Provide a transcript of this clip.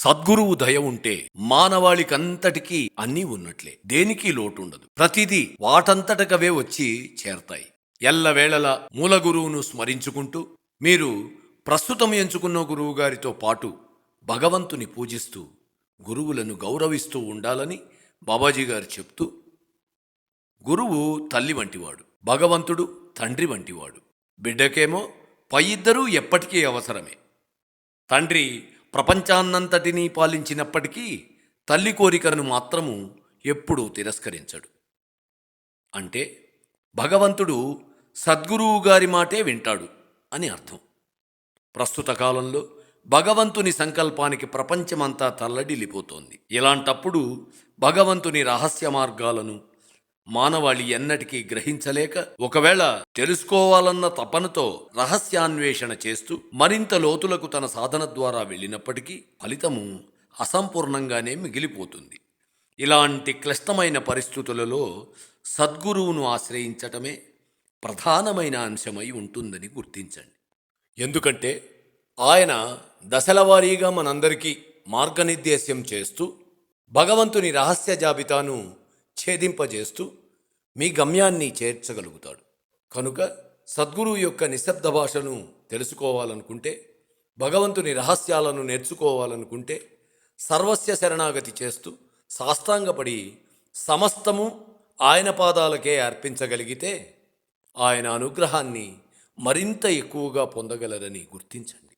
సద్గురువు దయ ఉంటే మానవాళికంతటికీ అన్నీ ఉన్నట్లే, దేనికి లోటుండదు. ప్రతిదీ వాటంతటకవే వచ్చి చేరతాయి. ఎల్లవేళలా మూల గురువును స్మరించుకుంటూ మీరు ప్రస్తుతం ఎంచుకున్న గురువు గారితో పాటు భగవంతుని పూజిస్తూ గురువులను గౌరవిస్తూ ఉండాలని బాబాజీ గారు చెప్తూ, గురువు తల్లి వంటివాడు, భగవంతుడు తండ్రి వంటివాడు. బిడ్డకేమో పై ఇద్దరూ ఎప్పటికీ అవసరమే. తండ్రి ప్రపంచాన్నంతటినీ పాలించినప్పటికీ తల్లి కోరికను మాత్రము ఎప్పుడూ తిరస్కరించడు. అంటే భగవంతుడు సద్గురువు గారి మాటే వింటాడు అని అర్థం. ప్రస్తుత కాలంలో భగవంతుని సంకల్పానికి ప్రపంచమంతా తల్లడిల్లిపోతోంది. ఇలాంటప్పుడు భగవంతుని రహస్య మార్గాలను మానవాళి ఎన్నటికీ గ్రహించలేక, ఒకవేళ తెలుసుకోవాలన్న తపనతో రహస్యాన్వేషణ చేస్తూ మరింత లోతులకు తన సాధన ద్వారా వెళ్ళినప్పటికీ ఫలితము అసంపూర్ణంగానే మిగిలిపోతుంది. ఇలాంటి క్లిష్టమైన పరిస్థితులలో సద్గురువును ఆశ్రయించటమే ప్రధానమైన అంశమై ఉంటుందని గుర్తించండి. ఎందుకంటే ఆయన దశలవారీగా మనందరికీ మార్గనిర్దేశం చేస్తూ భగవంతుని రహస్య జాబితాను ఛేదింపజేస్తూ మీ గమ్యాన్ని చేర్చగలుగుతాడు. కనుక సద్గురువు యొక్క నిశ్శబ్ద భాషను తెలుసుకోవాలనుకుంటే, భగవంతుని రహస్యాలను నేర్చుకోవాలనుకుంటే సర్వస్య శరణాగతి చేస్తూ సాష్టాంగపడి సమస్తము ఆయన పాదాలకే అర్పించగలిగితే ఆయన అనుగ్రహాన్ని మరింత ఎక్కువగా పొందగలరని గుర్తించండి.